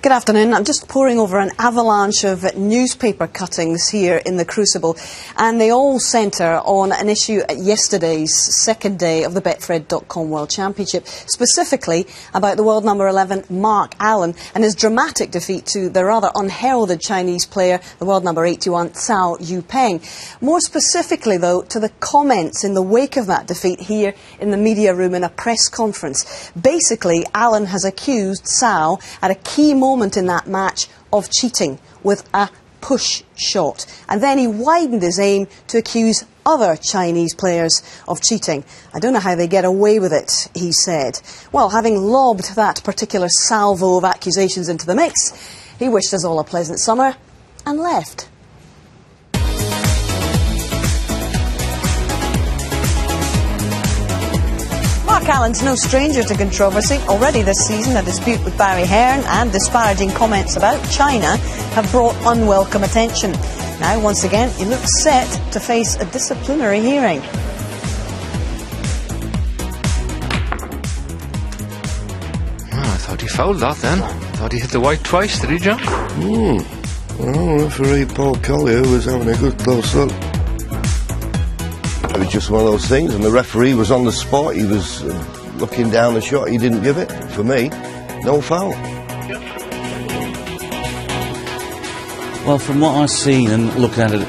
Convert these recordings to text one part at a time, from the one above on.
Good afternoon. I'm just poring over an avalanche of newspaper cuttings here in the Crucible, and they all centre on an issue at yesterday's second day of the Betfred.com World Championship, specifically about the world number 11 Mark Allen and his dramatic defeat to the rather unheralded Chinese player, the world number 81 Cao Yupeng. More specifically, though, to the comments in the wake of that defeat here in the media room in a press conference. Basically, Allen has accused Cao at a key moment in that match of cheating with a push shot, and then he widened his aim to accuse other Chinese players of cheating. I don't know how they get away with it, he said. Well, having lobbed that particular salvo of accusations into the mix, he wished us all a pleasant summer and left. Mark Allen's no stranger to controversy. Already this season, a dispute with Barry Hearn and disparaging comments about China have brought unwelcome attention. Now, once again, he looks set to face a disciplinary hearing. I thought he fouled that then. I thought he hit the white twice, did he, John? Well, referee Paul Collier was having a good close look. It was just one of those things, and the referee was on the spot. He was looking down the shot. He didn't give it. For me, no foul. Well, from what I've seen and looking at it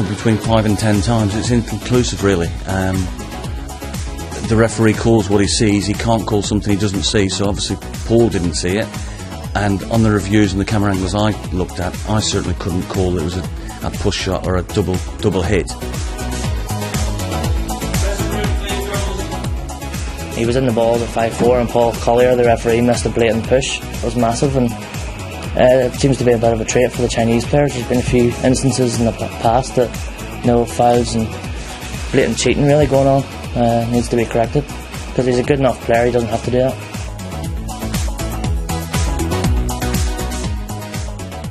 between 5 and 10 times, it's inconclusive, really. The referee calls what he sees. He can't call something he doesn't see, so obviously Paul didn't see it. And on the reviews and the camera angles I looked at, I certainly couldn't call it was a push shot or a double hit. He was in the ball at 5-4, and Paul Collier, the referee, missed a blatant push. It was massive, and it seems to be a bit of a trait for the Chinese players. There's been a few instances in the past that fouls and blatant cheating really going on. Needs to be corrected, because he's a good enough player. He doesn't have to do that.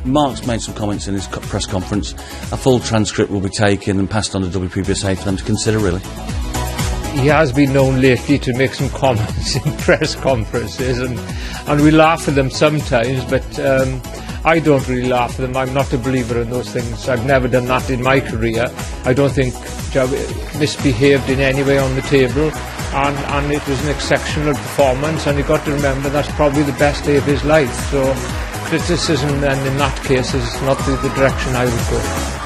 Mark's made some comments in his press conference. A full transcript will be taken and passed on to WPBSA for them to consider, really. He has been known lately to make some comments in press conferences, and we laugh at them sometimes, but I don't really laugh at them. I'm not a believer in those things. I've never done that in my career. I don't think Joe misbehaved in any way on the table, and it was an exceptional performance, and you've got to remember that's probably the best day of his life. So criticism then in that case is not the direction I would go.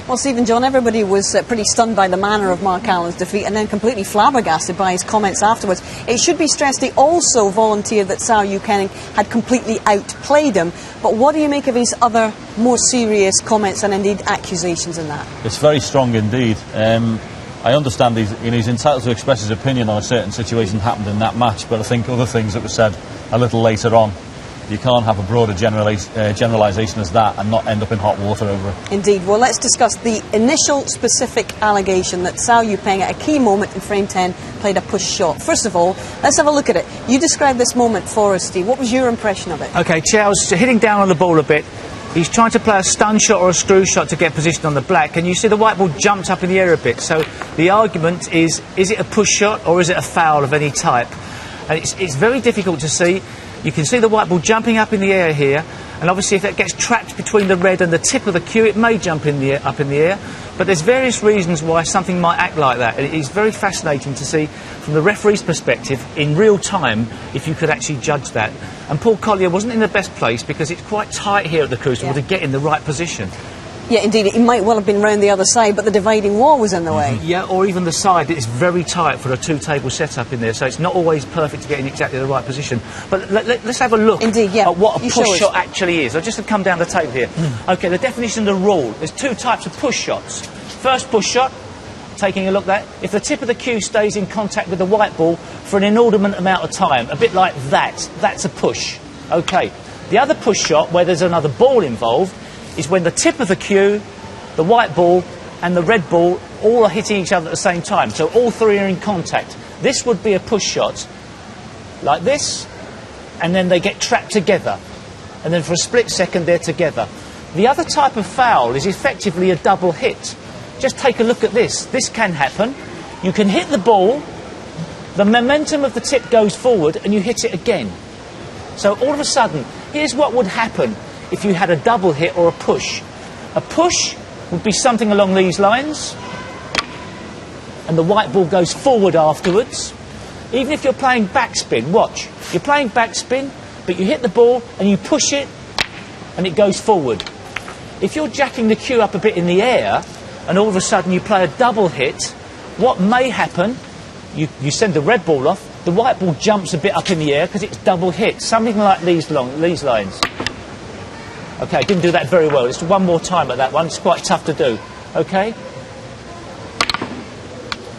Well, Stephen, John, everybody was pretty stunned by the manner of Mark Allen's defeat and then completely flabbergasted by his comments afterwards. It should be stressed he also volunteered that Cao Yupeng had completely outplayed him. But what do you make of his other more serious comments and indeed accusations in that? It's very strong indeed. I understand he's entitled to express his opinion on a certain situation that happened in that match, but I think other things that were said a little later on, you can't have a broader generalisation as that and not end up in hot water over it. Indeed. Well, let's discuss the initial specific allegation that Cao Yupeng at a key moment in frame 10 played a push shot. First of all, let's have a look at it. You described this moment for us, Steve. What was your impression of it? OK, Chao's hitting down on the ball a bit. He's trying to play a stun shot or a screw shot to get position on the black, and you see the white ball jumped up in the air a bit. So the argument is it a push shot or is it a foul of any type? And it's very difficult to see. You can see the white ball jumping up in the air here, and obviously if it gets trapped between the red and the tip of the cue, it may jump up in the air. But there's various reasons why something might act like that. It is very fascinating to see from the referee's perspective in real time if you could actually judge that. And Paul Collier wasn't in the best place because it's quite tight here at the Crucible to get in the right position. Yeah, indeed, it might well have been round the other side, but the dividing wall was in the way. Yeah, or even the side. It's very tight for a two-table setup in there, so it's not always perfect to get in exactly the right position. But let's have a look at what a push shot actually is. I'll just come down the table here. OK, the definition of the rule. There's two types of push shots. First push shot, taking a look at that, if the tip of the cue stays in contact with the white ball for an inordinate amount of time, a bit like that, that's a push. OK. The other push shot, where there's another ball involved, is when the tip of the cue, the white ball and the red ball all are hitting each other at the same time. So all three are in contact. This would be a push shot, like this, and then they get trapped together. And then for a split second they're together. The other type of foul is effectively a double hit. Just take a look at this. This can happen. You can hit the ball the momentum of the tip goes forward and you hit it again. So all of a sudden, here's what would happen if you had a double hit or a push. A push would be something along these lines, and the white ball goes forward afterwards. Even if you're playing backspin, watch. You're playing backspin, but you hit the ball and you push it, and it goes forward. If you're jacking the cue up a bit in the air, and all of a sudden you play a double hit, what may happen, you send the red ball off, the white ball jumps a bit up in the air because it's double hit. Something like these lines. Okay, I didn't do that very well. It's one more time at that one. It's quite tough to do. Okay?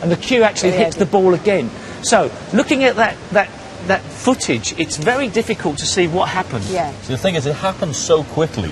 And the cue actually hits the ball again. So, looking at that footage, it's very difficult to see what happened. Yeah. So the thing is, it happens so quickly,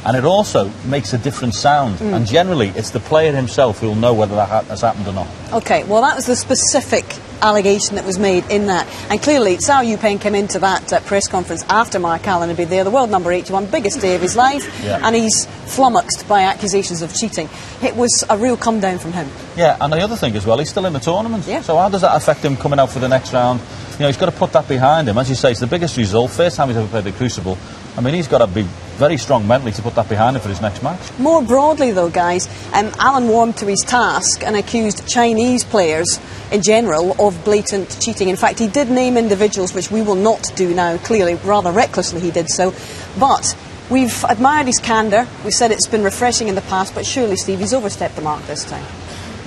and it also makes a different sound. And generally, it's the player himself who'll know whether that has happened or not. Okay, well, that was the specific allegation that was made in that. And clearly, Cao Yupeng came into that press conference after Mark Allen had been there, the world number 81, biggest day of his life, and he's flummoxed by accusations of cheating. It was a real come down from him. Yeah, and the other thing as well, he's still in the tournament. Yeah. So how does that affect him coming out for the next round? You know, he's got to put that behind him. As you say, it's the biggest result, first time he's ever played the Crucible. I mean, he's got to be very strong mentally to put that behind him for his next match. More broadly, though, guys, Allen warmed to his task and accused Chinese players in general of blatant cheating. In fact, he did name individuals, which we will not do now, clearly, rather recklessly he did so. But we've admired his candour. We said it's been refreshing in the past, but surely, Steve, he's overstepped the mark this time.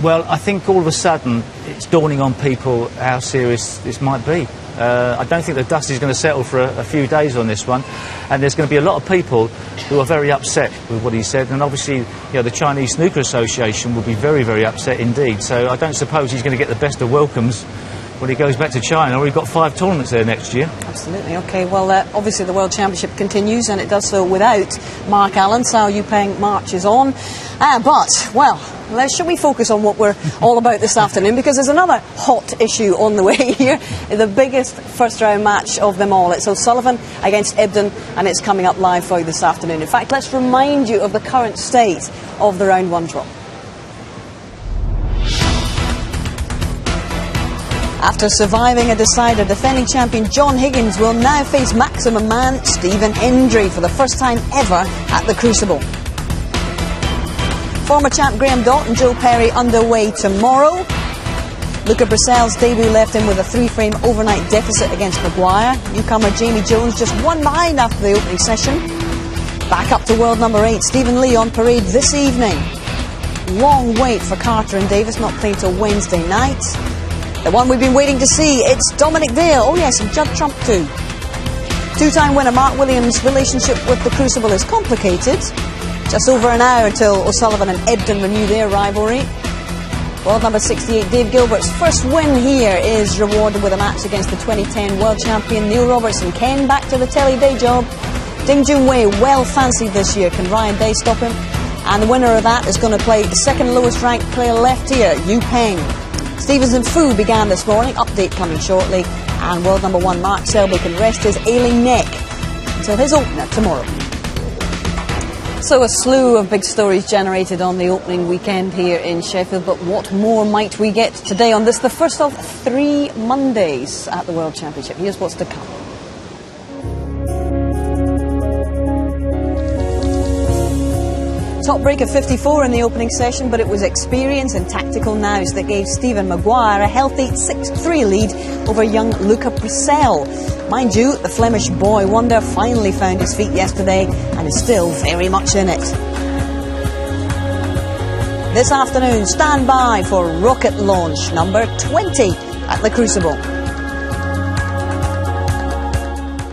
Well, I think all of a sudden it's dawning on people how serious this might be. I don't think the dust is going to settle for a few days on this one, and there's going to be a lot of people who are very upset with what he said, and obviously, you know, the Chinese Snooker Association will be very, very upset indeed. So I don't suppose he's going to get the best of welcomes when he goes back to China. We've got 5 tournaments there next year. Absolutely. Okay, well, obviously the World Championship continues, and it does so without Mark Allen. Cao Yupeng marches on. But, well, shall we focus on what we're all about this afternoon? Because there's another hot issue on the way here. The biggest first-round match of them all. It's O'Sullivan against Ebden, and it's coming up live for you this afternoon. In fact, let's remind you of the current state of the round 1 draw. After surviving a decider, defending champion John Higgins will now face maximum man Stephen Hendry for the first time ever at the Crucible. Former champ Graham Dott and Joe Perry underway tomorrow. Luca Brissell's debut left him with a 3-frame overnight deficit against Maguire. Newcomer Jamie Jones just 1 behind after the opening session. Back up to world number 8, Stephen Lee on parade this evening. Long wait for Carter and Davis, not playing till Wednesday night. The one we've been waiting to see, it's Dominic Dale. Oh yes, and Judd Trump too. 2-time winner Mark Williams' relationship with the Crucible is complicated. Just over an hour till O'Sullivan and Ebden renew their rivalry. World number 68, Dave Gilbert's first win here is rewarded with a match against the 2010 world champion Neil Robertson. Ken back to the telly day job. Ding Junhui well fancied this year. Can Ryan Day stop him? And the winner of that is going to play the second lowest ranked player left here, Yu Peng. Stevens and Fu began this morning. Update coming shortly. And world number 1 Mark Selby can rest his ailing neck until his opener tomorrow. So a slew of big stories generated on the opening weekend here in Sheffield, but what more might we get today on this, the first of 3 Mondays at the World Championship? Here's what's to come. Top break of 54 in the opening session, but it was experience and tactical nous that gave Stephen Maguire a healthy 6-3 lead over young Luca Brissell. Mind you, the Flemish boy wonder finally found his feet yesterday and is still very much in it. This afternoon, stand by for rocket launch number 20 at the Crucible.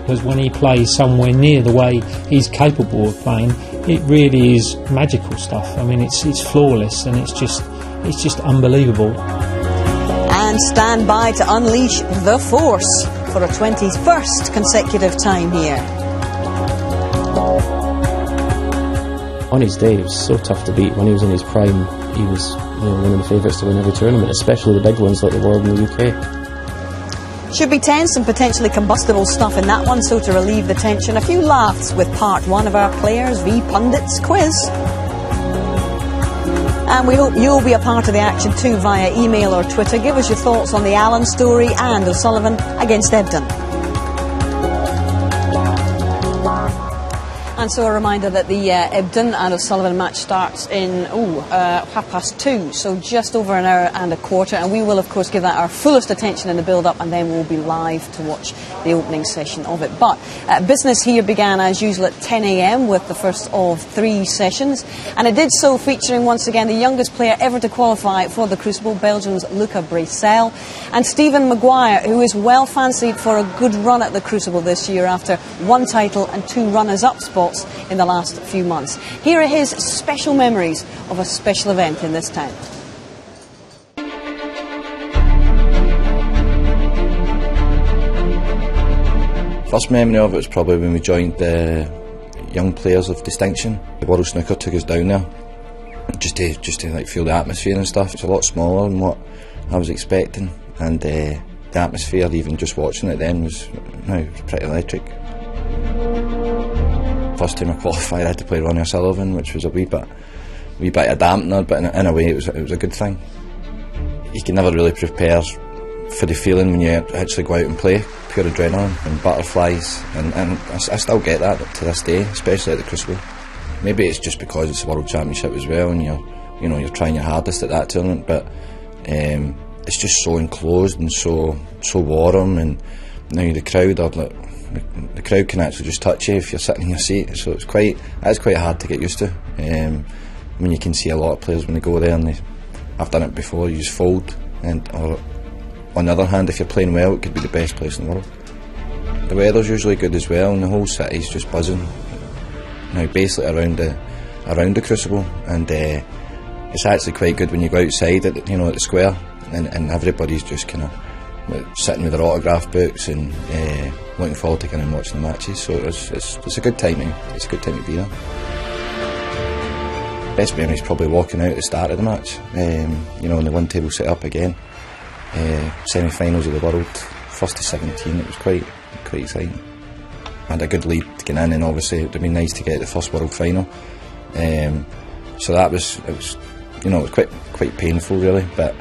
Because when he plays somewhere near the way he's capable of playing, it really is magical stuff. I mean, it's flawless, and it's just unbelievable. And stand by to unleash the force for a 21st consecutive time here. On his day, it was so tough to beat. When he was in his prime, he was one of the favourites to win every tournament, especially the big ones like the World and the UK. Should be tense and potentially combustible stuff in that one, so to relieve the tension, a few laughs with part 1 of our Players v Pundits quiz. And we hope you'll be a part of the action too via email or Twitter. Give us your thoughts on the Allen story and O'Sullivan against Ebden. And so a reminder that the Ebden and O'Sullivan match starts in 2:30, so just over an hour and a quarter, and we will of course give that our fullest attention in the build-up, and then we'll be live to watch the opening session of it. But business here began as usual at 10 a.m. with the first of 3 sessions, and it did so featuring once again the youngest player ever to qualify for the Crucible, Belgium's Luca Bracel, and Stephen Maguire, who is well fancied for a good run at the Crucible this year after 1 title and 2 runners-up spots in the last few months. Here are his special memories of a special event in this town. First memory of it was probably when we joined the Young Players of Distinction. The World Snooker took us down there just to like feel the atmosphere and stuff. It's a lot smaller than what I was expecting, and the atmosphere, even just watching it then, was pretty electric. First time I qualified, I had to play Ronnie O'Sullivan, which was a wee bit of a dampener, but in a way it was a good thing. You can never really prepare for the feeling when you actually go out and play. Pure adrenaline and butterflies, and I still get that to this day, especially at the Crucible. Maybe it's just because it's a World Championship as well, and you're trying your hardest at that tournament, but it's just so enclosed and so warm, and now the crowd are like, the crowd can actually just touch you if you're sitting in your seat, so it's quite hard to get used to. When you can see a lot of players when they go there, and I've done it before, you just fold, or on the other hand, if you're playing well, it could be the best place in the world. The weather's usually good as well, and the whole city's just buzzing. Now, basically around the Crucible, and it's actually quite good when you go outside at the square, and everybody's just kind of sitting with their autograph books and looking forward to going and watching the matches. So it's a good time. It's a good time to be there. Best memory is probably walking out at the start of the match. And the 1 table set up again. Semi-finals of the world, 1st to 17. It was quite exciting. I had a good lead to get in, and obviously it would be nice to get the first world final. So it was quite painful really, but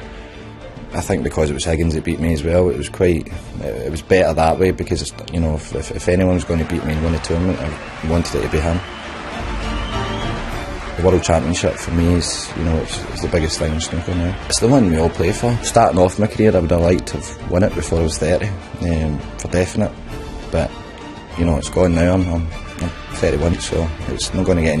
I think because it was Higgins that beat me as well, it was better that way, because if anyone was going to beat me and win the tournament, I wanted it to be him. The World Championship for me is, it's the biggest thing in snooker now. It's the one we all play for. Starting off my career, I would have liked to have won it before I was 30, for definite. But it's gone now. I'm 31, so it's not going to get any